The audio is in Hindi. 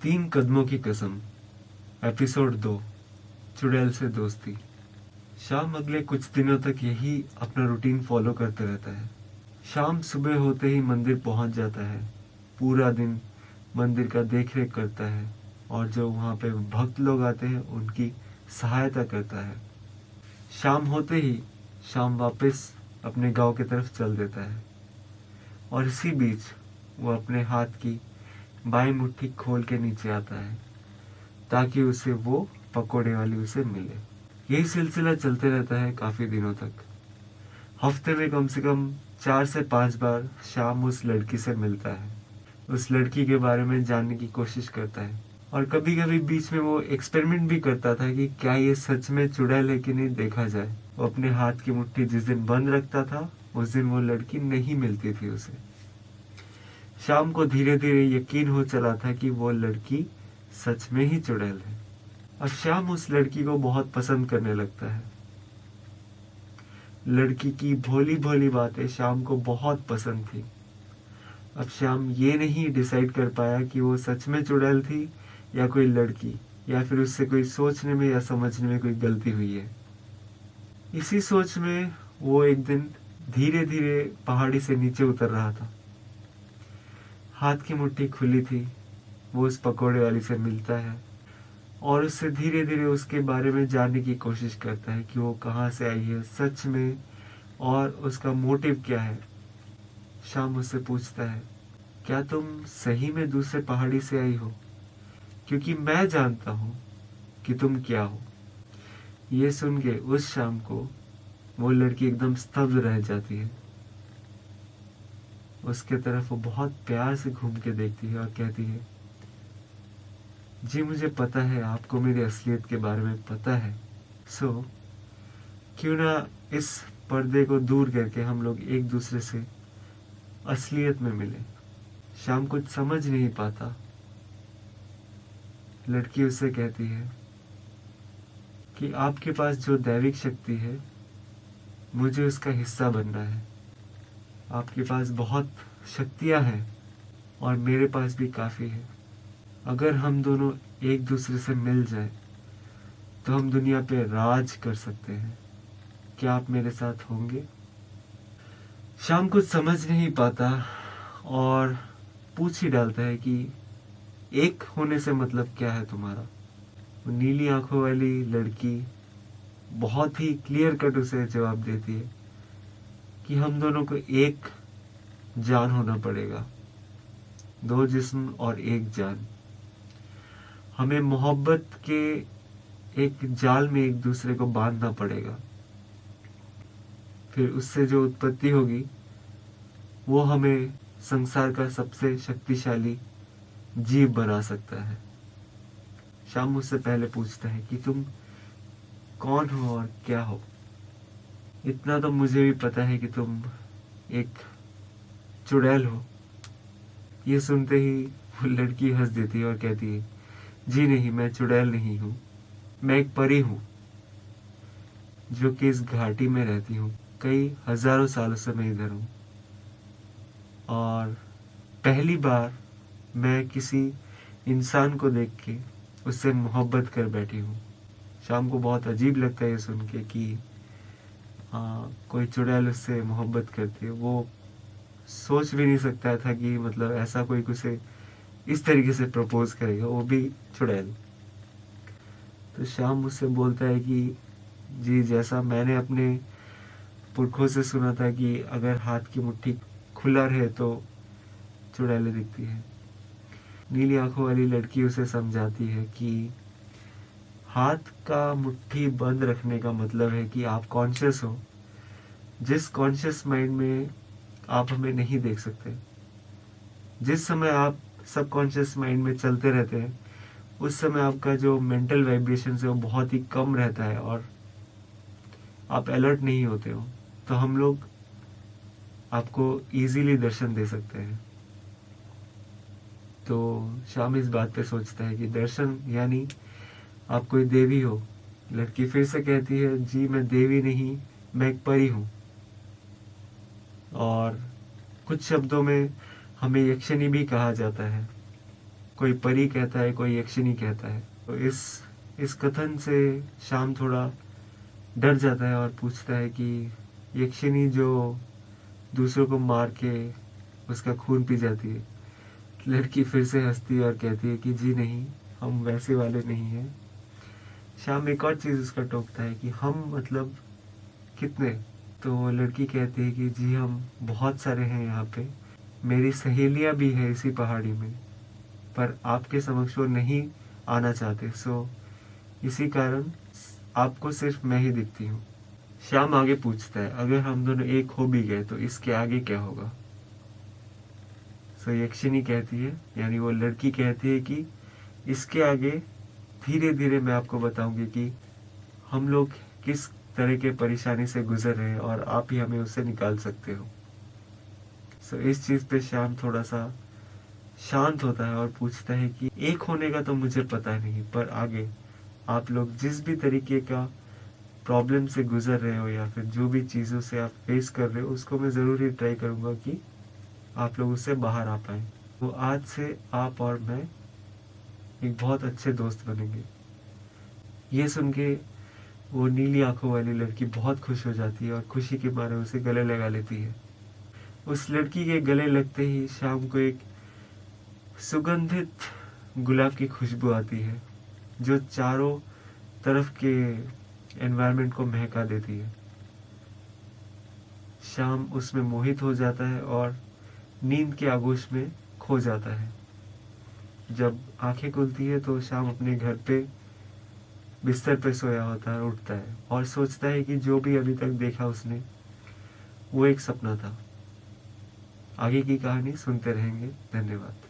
तीन कदमों की कसम एपिसोड 2 चुड़ैल से दोस्ती। शाम अगले कुछ दिनों तक यही अपना रूटीन फॉलो करते रहता है। शाम सुबह होते ही मंदिर पहुंच जाता है। पूरा दिन मंदिर का देख रेख करता है और जो वहां पे भक्त लोग आते हैं उनकी सहायता करता है। शाम होते ही शाम वापस अपने गांव की तरफ चल देता है और इसी बीच वो अपने हाथ की बाएं मुट्ठी खोल के नीचे आता है ताकि उसे वो पकोड़े वाली उसे मिले। यही सिलसिला चलते रहता है काफी दिनों तक। हफ्ते में कम से कम 4 से 5 बार शाम उस लड़की से मिलता है, उस लड़की के बारे में जानने की कोशिश करता है और कभी कभी बीच में वो एक्सपेरिमेंट भी करता था कि क्या ये सच में चुड़ैल है कि नहीं, देखा जाए। वो अपने हाथ की मुट्ठी जिस दिन बंद रखता था उस दिन वो लड़की नहीं मिलती थी उसे। शाम को धीरे धीरे यकीन हो चला था कि वो लड़की सच में ही चुड़ैल है। अब श्याम उस लड़की को बहुत पसंद करने लगता है। लड़की की भोली भोली बातें श्याम को बहुत पसंद थी। अब श्याम ये नहीं डिसाइड कर पाया कि वो सच में चुड़ैल थी या कोई लड़की, या फिर उससे कोई सोचने में या समझने में कोई गलती हुई है। इसी सोच में वो एक दिन धीरे धीरे पहाड़ी से नीचे उतर रहा था। हाथ की मुट्ठी खुली थी। वो उस पकोड़े वाली से मिलता है और उससे धीरे धीरे उसके बारे में जानने की कोशिश करता है कि वो कहाँ से आई है सच में और उसका मोटिव क्या है। शाम उससे पूछता है, क्या तुम सही में दूसरे पहाड़ी से आई हो? क्योंकि मैं जानता हूँ कि तुम क्या हो। ये सुन के उस शाम को वो लड़की एकदम स्तब्ध रह जाती है। उसके तरफ वो बहुत प्यार से घूम के देखती है और कहती है, जी मुझे पता है आपको मेरी असलियत के बारे में पता है। सो क्यों ना इस पर्दे को दूर करके हम लोग एक दूसरे से असलियत में मिले। शाम कुछ समझ नहीं पाता। लड़की उससे कहती है कि आपके पास जो दैविक शक्ति है मुझे उसका हिस्सा बनना है। आपके पास बहुत शक्तियां हैं और मेरे पास भी काफी है। अगर हम दोनों एक दूसरे से मिल जाए तो हम दुनिया पे राज कर सकते हैं। क्या आप मेरे साथ होंगे? शाम कुछ समझ नहीं पाता और पूछ ही डालता है कि एक होने से मतलब क्या है तुम्हारा? वो नीली आंखों वाली लड़की बहुत ही क्लियर कट उसे जवाब देती है कि हम दोनों को एक जान होना पड़ेगा, दो जिस्म और एक जान। हमें मोहब्बत के एक जाल में एक दूसरे को बांधना पड़ेगा। फिर उससे जो उत्पत्ति होगी वो हमें संसार का सबसे शक्तिशाली जीव बना सकता है। शाम मुझसे पहले पूछता है कि तुम कौन हो और क्या हो? इतना तो मुझे भी पता है कि तुम एक चुड़ैल हो। ये सुनते ही वो लड़की हंस देती है और कहती है, जी नहीं, मैं चुड़ैल नहीं हूँ, मैं एक परी हूँ जो कि इस घाटी में रहती हूँ। कई हजारों सालों से मैं इधर हूँ और पहली बार मैं किसी इंसान को देख के उससे मोहब्बत कर बैठी हूँ। शाम को बहुत अजीब लगता है ये सुन के कि कोई चुड़ैल उससे मोहब्बत करती है। वो सोच भी नहीं सकता था कि मतलब ऐसा कोई उसे इस तरीके से प्रपोज करेगा, वो भी चुड़ैल। तो शाम मुझसे बोलता है कि जी, जैसा मैंने अपने पुरखों से सुना था कि अगर हाथ की मुट्ठी खुला रहे तो चुड़ैलें दिखती है। नीली आंखों वाली लड़की उसे समझाती है कि हाथ का मुट्ठी बंद रखने का मतलब है कि आप कॉन्शियस हो। जिस कॉन्शियस माइंड में आप हमें नहीं देख सकते, जिस समय आप सबकॉन्शियस माइंड में चलते रहते हैं उस समय आपका जो मेंटल वाइब्रेशन है वो बहुत ही कम रहता है और आप अलर्ट नहीं होते हो। तो हम लोग आपको इजीली दर्शन दे सकते हैं। तो शाम इस बात पे सोचता है कि दर्शन यानी आप कोई देवी हो। लड़की फिर से कहती है, जी मैं देवी नहीं, मैं एक परी हूँ। और कुछ शब्दों में हमें यक्षिणी भी कहा जाता है। कोई परी कहता है, कोई यक्षिणी कहता है। तो इस कथन से श्याम थोड़ा डर जाता है और पूछता है कि यक्षिणी जो दूसरों को मार के उसका खून पी जाती है। लड़की फिर से हंसती है और कहती है कि जी नहीं, हम वैसे वाले नहीं हैं। श्याम एक और चीज उसका टोकता है कि हम मतलब कितने। तो वो लड़की कहती है कि जी हम बहुत सारे हैं यहाँ पे, मेरी सहेलियां भी है इसी पहाड़ी में, पर आपके समक्ष वो नहीं आना चाहते, सो इसी कारण आपको सिर्फ मैं ही दिखती हूँ। श्याम आगे पूछता है, अगर हम दोनों एक हो भी गए तो इसके आगे क्या होगा। सो यक्षिणी कहती है, यानी वो लड़की कहती है कि इसके आगे धीरे धीरे मैं आपको बताऊंगी कि हम लोग किस तरह के परेशानी से गुजर रहे हैं और आप ही हमें उससे निकाल सकते हो। सो इस चीज पे श्याम थोड़ा सा शांत होता है और पूछता है कि एक होने का तो मुझे पता नहीं, पर आगे आप लोग जिस भी तरीके का प्रॉब्लम से गुजर रहे हो या फिर जो भी चीज़ों से आप फेस कर रहे हो, उसको मैं ज़रूर ही ट्राई करूँगा कि आप लोग उससे बाहर आ पाए। तो आज से आप और मैं एक बहुत अच्छे दोस्त बनेंगे। ये सुन के वो नीली आंखों वाली लड़की बहुत खुश हो जाती है और खुशी के मारे उसे गले लगा लेती है। उस लड़की के गले लगते ही शाम को एक सुगंधित गुलाब की खुशबू आती है जो चारों तरफ के एनवायरनमेंट को महका देती है। शाम उसमें मोहित हो जाता है और नींद के आगोश में खो जाता है। जब आंखें खुलती है तो शाम अपने घर पे बिस्तर पे सोया होता है, उठता है और सोचता है कि जो भी अभी तक देखा उसने वो एक सपना था। आगे की कहानी सुनते रहेंगे। धन्यवाद।